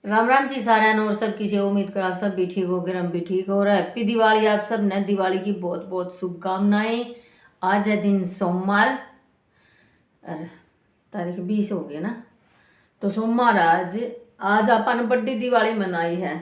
राम राम जी सारा और सब किसी उम्मीद कर आप सब भी ठीक हो गए, हम भी ठीक हो रहा है। हैप्पी दिवाली आप सब ने। दिवाली की बहुत बहुत शुभकामनाएं। आज है दिन सोमवार और तारीख 20 हो गई ना, तो सोमवार आज आज अपन बड़ी दिवाली मनाई है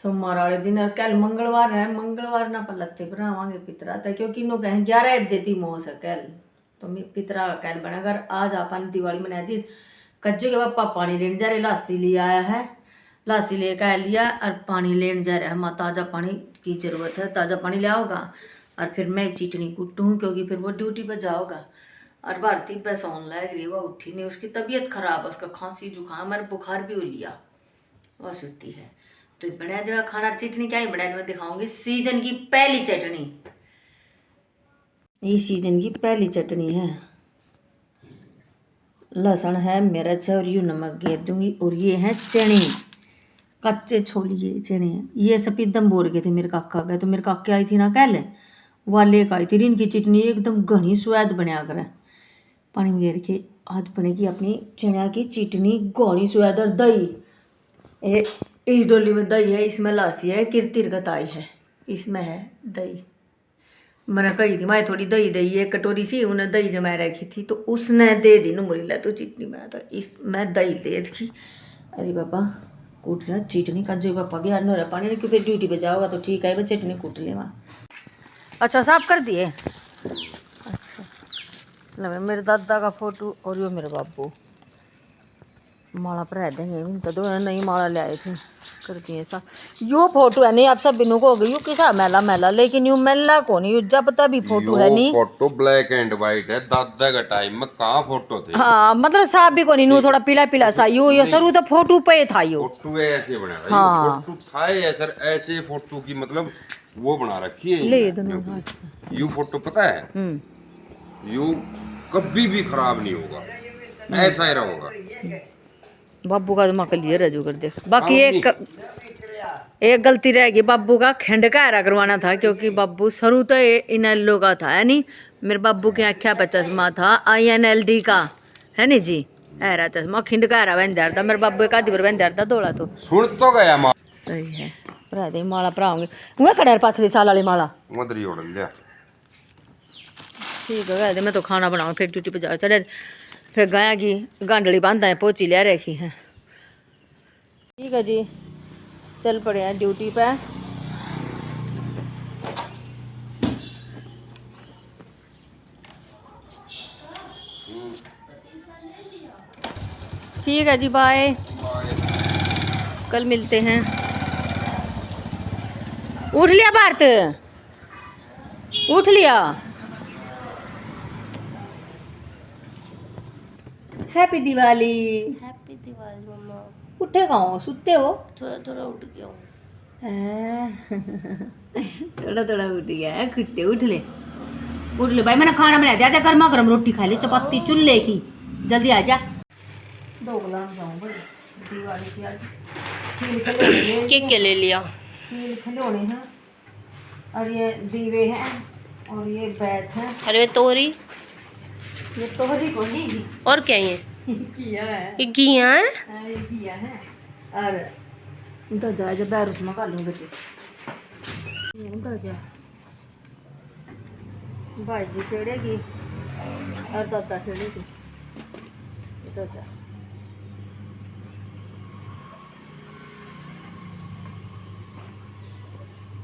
सोमवार वाले दिन। और कल मंगलवार है, मंगलवार ना पलत्ते बनावांगे पितरा था, क्योंकि नो कहें 11 जेती मोस है कल, तो पितरा का कल बनेगा। आज अपन दिवाली मनाई थी। कज्जू के पापा पानी लेने जा रहे, लासी ले आया है, लासी लेकर आ लिया और पानी लेने जा रहा है। माँ ताज़ा पानी की ज़रूरत है, ताज़ा पानी ले आओगा और फिर मैं चीटनी कूटूँ, क्योंकि फिर वो ड्यूटी पर जाओगा। और भारती पे सोन लग रही, वह उठी नहीं, उसकी तबीयत खराब है, उसका खांसी जुकाम और बुखार भी हो लिया, वह सुती है। तो बना देवा खाना। चटनी क्या ही बना देवा, दिखाऊंगी सीजन की पहली चटनी। ये सीजन की पहली चटनी है। लहसुन है, मिर्च है और यूँ नमक घेर दूंगी। और ये है चने, कच्चे छोलिए चने। ये सफेदम बोर गए थे मेरे काका गए, तो मेरे काके आई थी ना कल, वह लेकर आई थी। इनकी चटनी एकदम घनी स्वाद बना कर पानी में घेर के आज बनेगी अपनी चना की चटनी, घनी स्वाद। और दही, इस डोली में दही है, इसमें लासी है, किरतिर कताई है, इसमें है दही। मैंने कही थी मैं थोड़ी दही दही एक कटोरी सी, उन्हें दही जमा रखी थी, तो उसने दे दी मुरी ला तो चटनी बना। तो इस मैं दही दे रखी। अरे पापा कूट लिया चटनी का, जो पापा भी आज नोरा पानी क्योंकि ड्यूटी पे जाओगा तो ठीक है, चटनी कूट ले वहाँ। अच्छा साफ कर दिए। अच्छा लगे मेरे दादा का फोटो और यो मेरे बाबू माला पर देंगे, तो दो नई माला ले आए थे कर दिए सा। यो फोटो है नहीं, आप सब बिनू को हो गई, यू किसा मेला मेला, लेकिन यू मेला को नहीं, जब तभी फोटो है नहीं। फोटो ब्लैक एंड व्हाइट है, दादा का टाइम में कहाँ फोटो थे। हाँ मतलब साफ भी को नहीं, नू थोड़ा पीला पीला सा यू, ये शुरू तो फोटो पे था यो। फोटो ऐसे बना रहा हाँ है, फोटो था ये सर, ऐसे फोटो की मतलब वो बना रखी है ले ये। दोनों देखो, यू फोटो पता है, यू कभी भी खराब नहीं होगा, ऐसा ही रहेगा। बाबू का दिमाग क्लियर है जो कर देख। बाकी एक गलती रह गई, बाबू का खंड का हरा करवाना था, क्योंकि बाबू शुरू तो इनेलो का था है नहीं, मेरे बाबू के आख्या पर चश्मा था INLD का है नहीं जी, हरा चश्मा खिंड का हरा बन था, मेरे बाबू एक आधी बार बन था दौड़ा तो सुन तो गया माँ। सही है। भरा दे माला भराऊंगी, वह कड़े पाछली साल वाली माला मदरी ओढ़ लिया। ठीक है, मैं तो खाना बनाऊँ फिर ड्यूटी पे जाओ चढ़े, फिर गाया की गांडली बांधा है, पोची ले रखी है। ठीक है जी, चल पड़े हैं ड्यूटी पे। ठीक है जी, बाय, कल मिलते हैं। उठ लिया भारत, उठ लिया। हैप्पी दिवाली। हैप्पी दिवाली मम्मा। उठे कहाँ हो, सुते हो? थोड़ा थोड़ा उठ गया हूँ। थोड़ा थोड़ा उठ गया है, कुत्ते उठ ले, उठ ले भाई, मैंने खाना बना दिया था, गर्मा गर्म रोटी खा ले, चपाती चूल्हे की, जल्दी आ जा। 2 गुलाब जाऊँ बड़े दिवाली की आज क्या ले लिया? खीर खिलौने हैं और ये दीवे हैं और ये बैत है। अरे तोरी, ये तोहरी को नहीं और क्या ये? किया है, ये घिया है? हाँ, ये किया है। और उनका जा जब बैर उसमें खा लूँ बेटे, उनका जा भाई जी खेड़ेगी और दादा खेड़ेगी, तो जा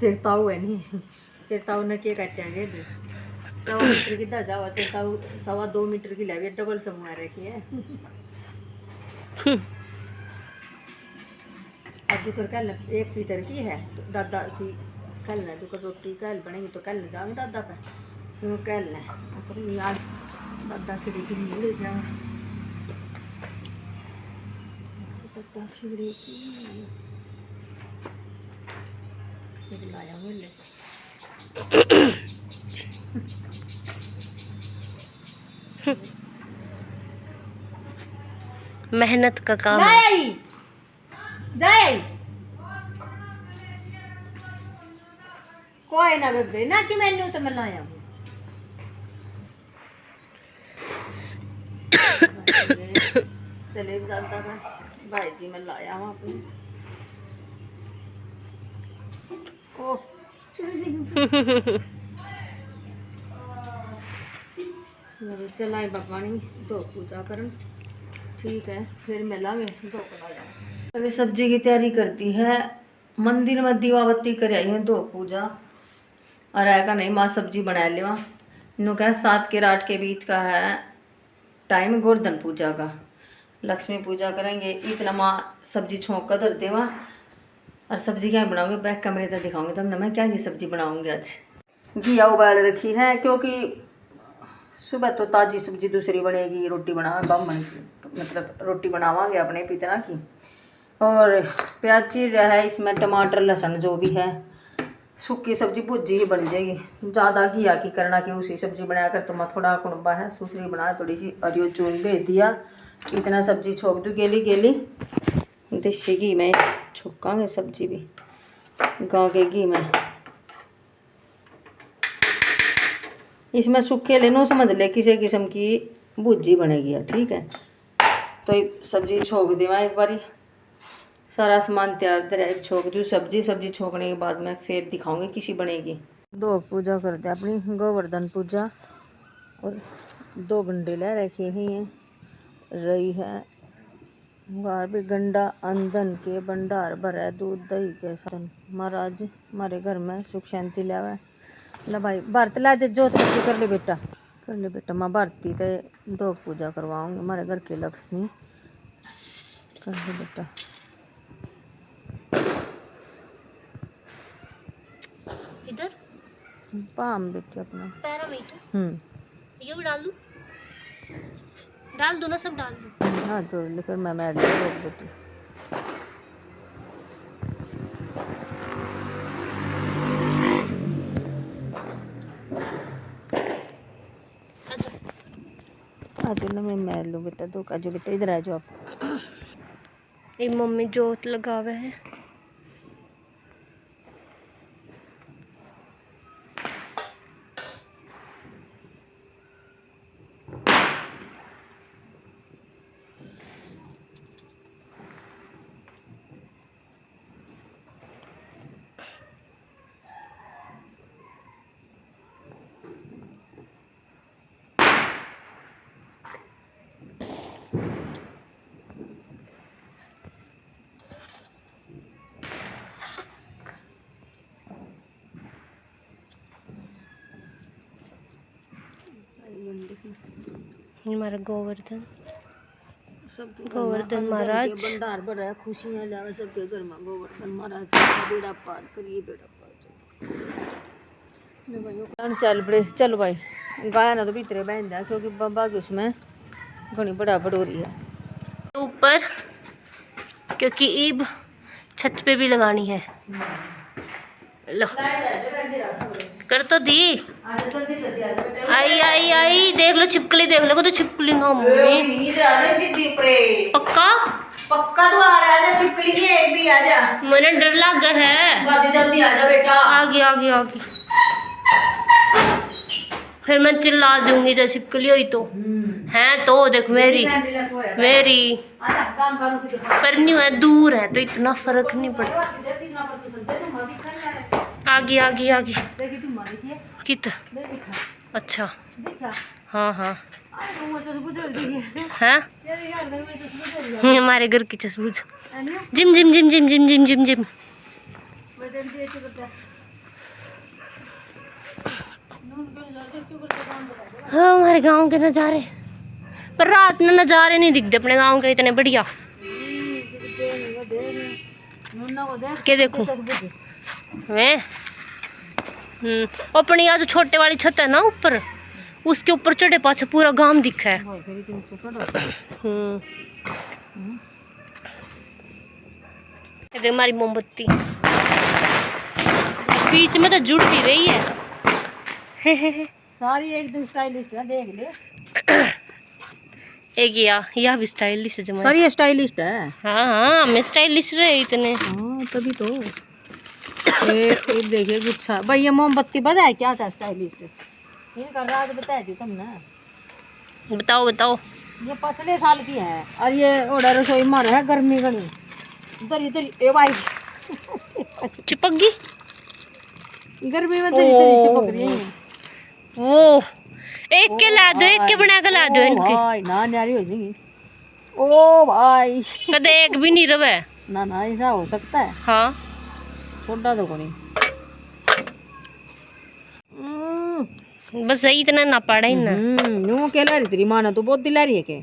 तेरताऊ है नहीं, तेरताऊ ने क्या काटेंगे 1.25 मीटर की दा जावा, तेरताऊ 2.25 मीटर की ले, डबल समूह रखी है। अब दुकर कल 1 मीटर की है, तो दादा की कल न दुकर रोटी कल बनेगी, तो कल न जाऊँगी दादा पे, तो कल न आज दादा खिड़ी की नहीं ले जाऊँ, दादा खिड़ी की लाया मिले। मेहनत का काम है। कोई ना बेबे ना कि मैंने तो मैं लाया हूँ। चले दादा का भाई जी मैं लाया हूँ अपनी ओ चलाए पकानी तो पूजा करन ठीक है फिर मिलांगे दो कला अभी सब्जी की तैयारी करती है मंदिर में दीवा बत्ती कर आई हूँ दो पूजा और आएगा नहीं माँ सब्जी बना लेवा इन्हों क्या 7 के 8 के बीच का है टाइम गोवर्धन पूजा का लक्ष्मी पूजा करेंगे इतना माँ सब्जी छोंक कर धर देवा और सब्जी क्या बनाऊंगी बैक कमरे तक दिखाऊंगी तुमने मैं क्या ये सब्जी बनाऊंगी आज घिया उबाल रखी है क्योंकि सुबह तो ताज़ी सब्जी दूसरी बनेगी रोटी बना बामन की मतलब रोटी बनावांगे अपने पितना की और प्याज चीर रहा है इसमें टमाटर लहसुन जो भी है सूखी सब्जी भुजी ही बन जाएगी ज़्यादा घिया की करना कि उसी सब्जी बनाया कर तो मैं थोड़ा कुनबा है सूसरी बना थोड़ी सी और यो चून भेज दिया इतना सब्जी छोक दूँ गेली गेली देसी घी में छोकांगे सब्जी भी गाँव के घी में इसमें सूखे लेनो समझ ले किसी किस्म की भुजी बनेगी ठीक है तो सब्जी छोक देवा एक बारी सारा सामान तैयार तरह छोक दूँ सब्जी छोकने के बाद में फिर दिखाऊंगी किसी बनेगी दो पूजा करते हैं अपनी गोवर्धन पूजा और 2 गंडे ले रखे ही हैं रही है बाहर भी गंडा अंधन के भंडार भरा दूध दही के साथ महाराज हमारे घर में सुख शांति लावा ला भाई भारत ला दे जोत बत्ती कर ले बेटा माँ भारती ते 2 पूजा करवाऊंगी हमारे घर की लक्ष्मी कर ले बेटा इधर पाम बेटे अपना पैरा में ये भी डाल दो ना सब डाल दो हाँ जोड़ ले फिर मैं मैड रोक बेटी आज ना मैं मैर लूँ बेटा 2 काजू बेटा इधर आ जाओ आप ये मम्मी जोत लगावे है हमारा गोवर्धन महाराज भंडार भरा है खुशियाँ लावे सबके घर में गोवर्धन महाराज का बेड़ा पार करिए बेड़ा पार चल बड़े चल भाई गाय ना तो भीतरे बहन जाए क्योंकि बाबा की उसमें घनी बड़ा हो रही है ऊपर क्योंकि ईब छत पे भी लगानी है लो कर तो दी आई देख लो छिपकली देख लो तो छिपकली ना मम्मी पक्का तो आ रहा है छिपकली की एक भी आ जा मैंने डर लग गया है जल्दी आ जा बेटा आगे फिर मैं चिल्ला दूंगी जब छिपकली हुई तो है तो देख मेरी पर नहीं है दूर है तो इतना फर्क नहीं पड़ता आगे कित अच्छा हाँ हैं हमारे घर की चसबूझ जिम जिम जिम जिम जिम जिम जिम जिम हाँ हमारे गांव के नज़ारे पर रात में नज़ारे नहीं दिखते अपने गांव के इतने बढ़िया क्या देखूं मैं अपनी आज छोटे वाली छत है ना ऊपर उसके ऊपर चढ़े पाछे पूरा गांव दिखा है ये देख हमारी मोमबत्ती बीच में तो जुड़ भी रही है सारी एकदम स्टाइलिश है देख ले एक यह भी स्टाइलिश है जमा सारी स्टाइलिश है हाँ मैं स्टाइलिश रहे इतने हाँ तभी तो एक देखिए गुच्छा भाई ये मोमबत्ती बताया क्या था स्टाइलिश इनका राज बताया थी तुमने बताओ ये पिछले साल की है और ये ओडा रसोई मन है गर्मी गनी दरी दरी ए भाई चिपक गई गर्मी में दरी दरी चिपक रही है वो एक के ला दो, एक के बना के ला दो इनके। भाई ना न्यारी हो जाएगी। ओ भाई कदे एक भी नहीं रवे। ना ना ऐसा हो सकता है। हाँ छोटा तो कोनी बस यही इतना ना पड़ा ही ना। यूं के ला रही तेरी मां ना तो बहुत दिला रही है के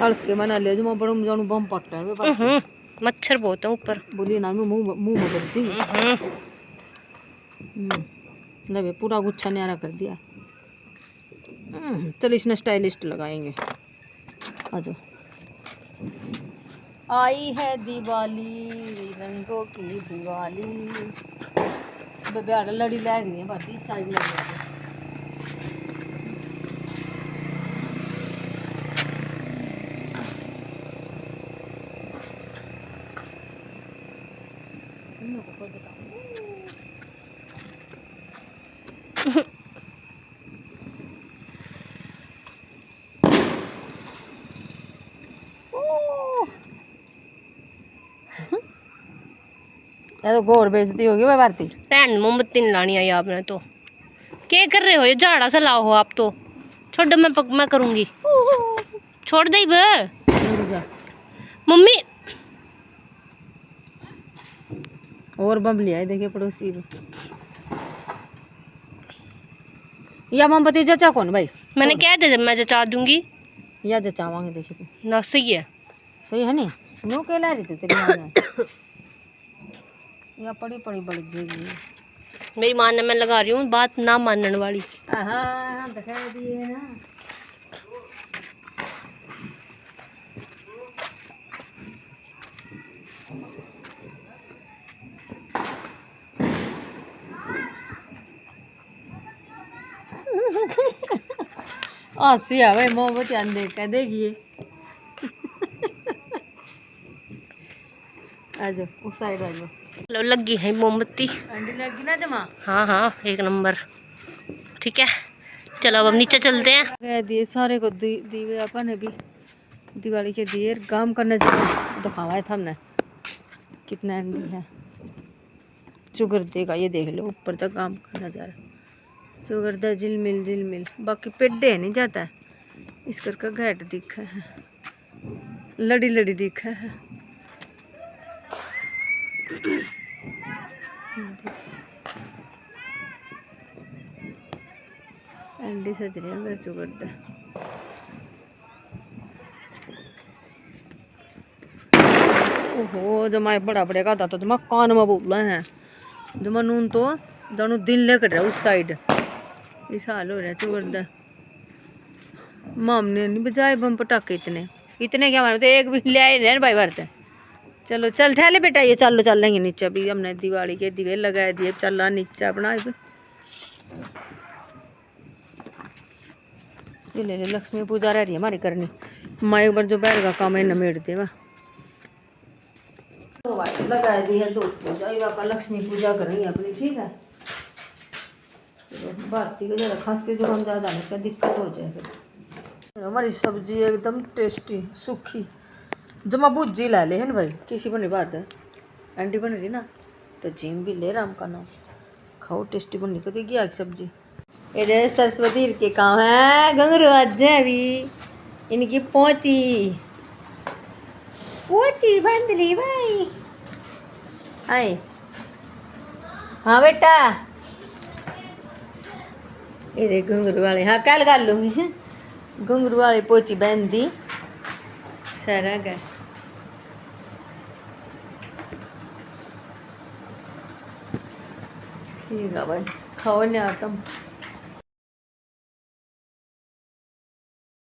हल्के मना ले जो मैं बड़ा जाऊं बम पट्टा है वे मच्छर बहुत है ऊपर। बोली ना मुंह मुंह में बच जाएगी। ले पूरा गुच्छा न्यारा कर दिया। चल इसने स्टाइलिस्ट लगाएंगे। आ जाओ। आई है दिवाली रंगों की दिवाली बेबे लड़ी लै रही है बाकी साइड लग रही है। ये तो गोर बेचती होगी भाई भारती। भैन मोमबत्ती नहीं लानी आई आपने तो। क्या कर रहे हो, ये झाड़ा सा लाओ हो आप तो। छोड़ दो, मैं करूँगी। छोड़ दे बे मम्मी। और बम लिया है देखिए पड़ोसी भी। या मोमबत्ती जचा कौन भाई? मैंने कह दे मैं जचा दूंगी या जचावांगे देखिए ना। सही है, सही है नहीं नो के ला रही थी तेरी मां ने या पड़ी पड़ी बढ़ जाएगी। मेरी माँ ने मैं लगा रही हूँ बात ना मानने वाली। हाँ दिखा दिए ना। हंसी आ भाई मोमबत्ती आन देख के देखिए। आ जाओ उस साइड आ जाओ। लो लगी है मोमबत्ती। अंडी लगी ना जमा। हाँ हाँ एक नंबर। ठीक है चलो अब नीचे चलते हैं। कह दिए सारे को दीवे अपन ने भी दिवाली के दिए काम करने दिखावा है था हमने कितना एमबी है। शुगर देगा ये देख लो ऊपर तक काम करना जा रहा। शुगर दा झिलमिल बाकी पेडे नहीं जाता है इस करके घैट दिखा है लड़ी लड़ी दिखा है। एंडी सज रही है शुगर दा। ओहो जमा बड़ा बड़े का था तो जमा कान में बोल रहे हैं जमा नून तो जानू दिन लेकर रहा उस साइड इस हाल हो रहा है शुगर दा। माम ने नहीं बजाए बम पटाखे इतने इतने क्या मारे तो एक भी ले आए रहे भाई भरते। चलो चल ठहले बेटा ये चलो चल लेंगे नीचे भी हमने दिवाली के दिवे लगा दिए चल नीचे अपना ये ले लक्ष्मी पूजा रह रही है हमारी करनी। माँ एक बार जो बैठ का काम है नमेट दे लगा दी है तो पूजा बापा लक्ष्मी पूजा करेंगे अपनी। ठीक है भारती को ज़रा खांसी जुकाम ज़्यादा है इसका दिक्कत हो जाए फिर। हमारी सब्जी एकदम टेस्टी सूखी जमा भुजी ला ले है ना भाई किसी पर नहीं बात है एंटी बन रही ना तो जिम भी ले राम का नाम खाओ टेस्टी बन कभी गया सब्जी। ये सरस्वती के काम है घंघरू आज अभी इनकी पहुँची बंदरी भाई आए। हाँ बेटा ये घुंघरू वाले हाँ कल कर लूँगी घुंघरू वाली पोची बहन दी सारा का। ठीक है भाई खाओ नहीं आता